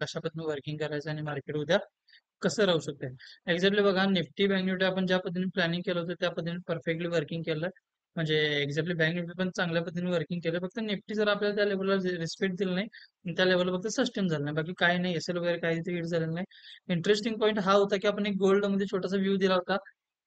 कशा पद्धतीने वर्किंग करायचं आणि मार्केट उद्या कसं राहू शकते. एक्झॅक्टली बघा, निफ्टी बँक निफ्टी आपण ज्या पद्धतीने प्लॅनिंग केलं होतं त्या पद्धतीने परफेक्टली वर्किंग केलं. म्हणजे एक्झॅक्टली बँक निफ्टी पण चांगल्या पद्धतीने वर्किंग केलं. फक्त निफ्टी जर आपल्याला त्या लेवलला रिस्पेक्ट दिलं नाही आणि त्या लेवलला फक्त सस्टेन झालं नाही, बाकी काही नाही, एसएल वगैरे काही तिथे हिट झालेलं नाही. इंटरेस्टिंग पॉईंट हा होता की आपण एक गोल्ड मध्ये छोटासा व्ह्यू दिला होता.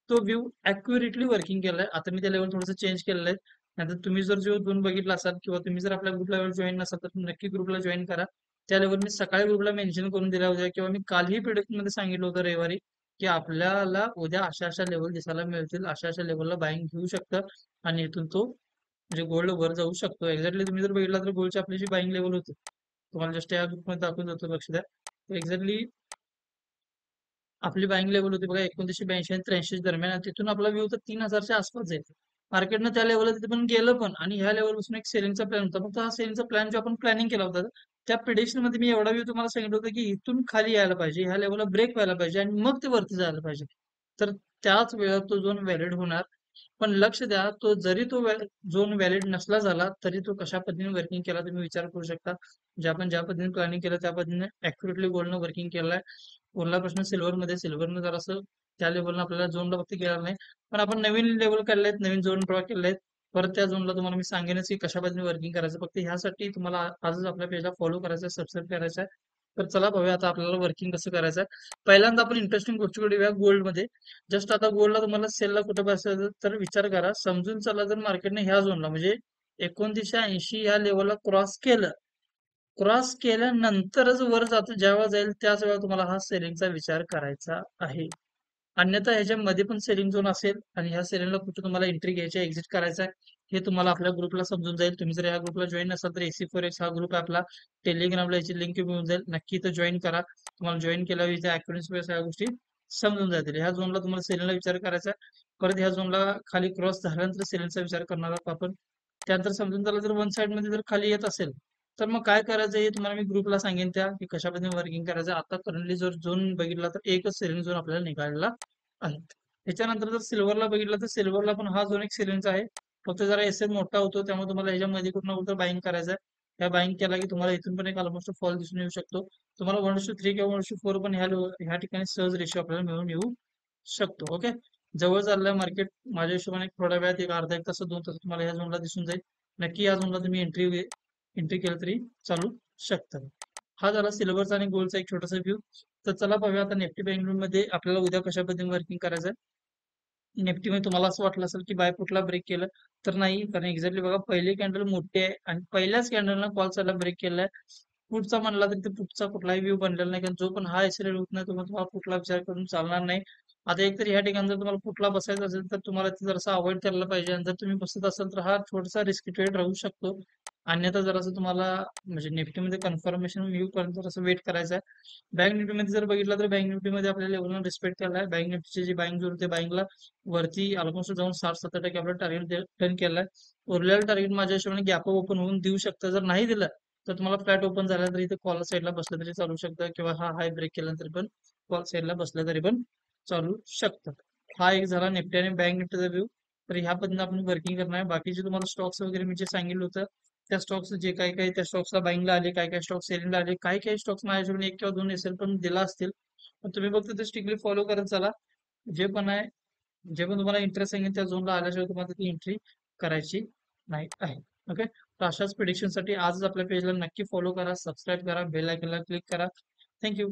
तो व्ह्यू अॅक्युरेटली वर्किंग केलाय. आता मी त्या लेवल थोडंसं चेंज केलेलं आहे. नाहीतर तुम्ही जर जो दोन बघितला असाल किंवा तुम्ही जर आपल्या ग्रुपला जॉईन नसाल तर नक्की ग्रुपला जॉईन करा. त्या लेवल मी सकाळी ग्रुपला मेन्शन करून दिल्या होत्या किंवा मी कालही प्रोडक्ट मध्ये सांगितलं होतं रविवारी की आपल्याला उद्या अशा अशा लेवल दिसायला मिळतील, अशा अशा लेवलला बाईंग घेऊ शकतं आणि इथून तो म्हणजे गोल्ड वर जाऊ शकतो. एक्झॅक्टली तुम्ही जर बघितला तर गोल्डची आपली जी बाईंग लेवल होती, तुम्हाला जस्ट या ग्रुपमध्ये दाखवून जातो, लक्ष द्या. एक्झॅक्टली आपली बाईंग लेवल होती बघा 1982 आणि 83 दरम्यान, आणि तिथून आपला व्यू तर 3000च्या आसपास जाईल. मार्केटनं त्या लेवलला तिथे पण गेलं पण, आणि ह्या लेवलपासून एक सेलिंगचा प्लॅन होता. फक्त हा सेलिंगचा प्लॅन जो आपण प्लॅनिंग केला होता त्या प्रिडिक्शन मध्ये मी एवढा व्यू तुम्हाला सांगितलं होतं की इथून खाली यायला पाहिजे, ह्या लेवलला ब्रेक व्हायला पाहिजे आणि मग ते वरती जायला पाहिजे. तर त्याच वेळात तो झोन व्हॅलिड होणार. पण लक्ष द्या, तो जरी तो झोन व्हॅलिड नसला झाला तरी तो कशा पद्धतीने वर्किंग केला तुम्ही विचार करू शकता. जे आपण ज्या पद्धतीने प्लॅनिंग केलं त्या पद्धतीने अॅक्युरेटली गोल्डनं वर्किंग केलंय. उरला प्रश्न सिल्वरमध्ये. सिल्वरनं जरासं त्या लेवलला आपल्याला झोनला फक्त गेला नाही, पण आपण नवीन लेवल काढले आहेत, नवीन झोन ड्रॉ केले आहेत. परत त्या झोनला तुम्हाला मी सांगेनच की कशा पद्धतीने वर्किंग करायचं. फक्त ह्यासाठी तुम्हाला आजच आपल्या पेजला फॉलो करायचं आहे, सबस्क्राईब करायचं आहे. तर चला पाहूया आता आपल्याला वर्किंग कसं करायचं आहे. पहिल्यांदा आपण इंटरेस्टिंग गोष्टीकडे येऊया, गोल्डमध्ये. जस्ट आता गोल्डला तुम्हाला सेलला कुठं बसायचं तर विचार करा, समजून चला, जर मार्केटने ह्या झोनला म्हणजे 2980 ह्या लेवलला क्रॉस केल्यानंतरच वर जातो, जेव्हा जाईल त्याच वेळा तुम्हाला हा सेलिंगचा विचार करायचा आहे. अन्यथा ह्याच्यामध्ये पण सेलिंग झोन असेल आणि ह्या सेलिंगला कुठे तुम्हाला एंट्री घ्यायची, एक्झिट करायचा आहे, हे तुम्हाला आपल्या ग्रुपला समजून जाईल. तुम्ही जर या ग्रुपला जॉईन नसाल तर AC4X हा ग्रुप आहे आपला. टेलिग्रामला याची लिंक मिळून जाईल, नक्की इथं जॉईन करा. तुम्हाला जॉईन केल्यावर इथे अॅक्युरन्सी सगळ्या गोष्टी समजून जातील. ह्या झोनला तुम्हाला सेलिंगला विचार करायचा आहे. परत ह्या झोनला खाली क्रॉस झाल्यानंतर सेलिंगचा विचार करणार आहोत आपण. त्यानंतर समजून झालं जर वन साइड मध्ये जर खाली येत असेल तर मग काय करायचं हे तुम्हाला मी ग्रुपला सांगेन त्या की कशा पद्धतीने वर्किंग करायचं. आता करंटली जर झोन बघितला तर एकच सेलिंग झोन आपल्याला निघालेला आहे. त्याच्यानंतर जर सिल्वरला बघितलं तर सिल्वरला पण हा झोन एक सेलिंगचा आहे. फक्त जरा एसएल मोठा होतो त्यामुळे तुम्हाला ह्याच्यामध्ये कुठं ना कुठं बाईंग करायचं आहे. ह्या बाईंग केला की तुम्हाला इथून पण एक ऑलमोस्ट फॉल दिसून येऊ शकतो. तुम्हाला 1:3 किंवा 1:4 पण ह्या ठिकाणी सहज रेशो आपल्याला मिळून येऊ शकतो. ओके, जवळ चाललंय मार्केट. माझ्या हिशोबाने थोड्या वेळात एक अर्धा एक तास 2 तास तुम्हाला ह्या झोनला दिसून जाईल. नक्की या झोनला तुम्ही एंट्री केलं तरी चालू शकतं. हा झाला सिल्वरचा आणि गोल्डचा एक छोटासा व्ह्यू. तर चला पाहूया आता निफ्टी बँक मध्ये आपल्याला उद्या कशा पद्धतीने वर्किंग करायचं. निफ्टी मध्ये तुम्हाला असं वाटलं असेल की बाय पुटला ब्रेक केलं, तर नाही, कारण एक्झॅक्टली बघा पहिली कॅन्डल मोठी आहे आणि पहिल्याच कॅन्डलला कॉल साईडला ब्रेक केलाय. पुढचा म्हणला तर ते पुढचा कुठलाही व्ह्यू बनलेला नाही, कारण जो पण हा एक्सिलेट होत नाही तुम्हाला पुटला विचार करून चालणार नाही. आता एकतर ह्या ठिकाणी जर तुम्हाला पुटला बसायचा असेल तर तुम्हाला ते जरासं अवॉइड करायला पाहिजे, आणि जर तुम्ही बसत असाल तर हा थोडासा रिस्की ट्रेड राहू शकतो. अन्यथा जरासं तुम्हाला म्हणजे निफ्टीमध्ये कन्फर्मेशन व्ह्यू पर्यंत जरासं वेट करायचं आहे. बँक निफ्टीमध्ये जर बघितलं तर बँक निफ्टीमध्ये आपल्या लेवलला रिस्पेक्ट केला आहे. बँक निफ्टीची जी बाईंग जोर ते बाईंगला वरती ऑलमोस्ट जाऊन 60-70% आपलं टार्गेट टर्न केलाय. उरलेलं टार्गेट माझ्या हिशोबाने गॅप ओपन होऊन देऊ शकतं. जर नाही दिलं तर तुम्हाला फ्लॅट ओपन झाला तरी इथे कॉल साईडला बसलं तरी चालू शकतं, किंवा हा हाय ब्रेक केल्यानंतर पण कॉल साईडला बसलं तरी पण चालू शकतं. हा एक झाला निफ्टी आणि बँक निफ्टीचा व्ह्यू. तर ह्या पद्धतीने आपण वर्किंग करणार आहे. बाकीचे तुम्हाला स्टॉक्स वगैरे मी जे सांगितलं होतं त्या स्टॉक्स जे काही काही त्या स्टॉक्सला बाईंगला आले, काही काही स्टॉक्स सेलिंगला आले, काही काही स्टॉक्स माझ्या हिशोबाने 1 किंवा 2 एसएल पण दिला असतील. पण तुम्ही फक्त ते स्ट्रिक्टली फॉलो करत चला. जे पण आहे, जे पण तुम्हाला इंटरेस्ट सांगेल त्या झोनला आल्याशिवाय तुम्हाला ती एंट्री करायची नाही आहे. ओके, तर अशाच प्रिडिक्शनसाठी आजच आपल्या पेजला नक्की फॉलो करा, सबस्क्राईब करा, बेल आयकॉनला क्लिक करा. थँक्यू.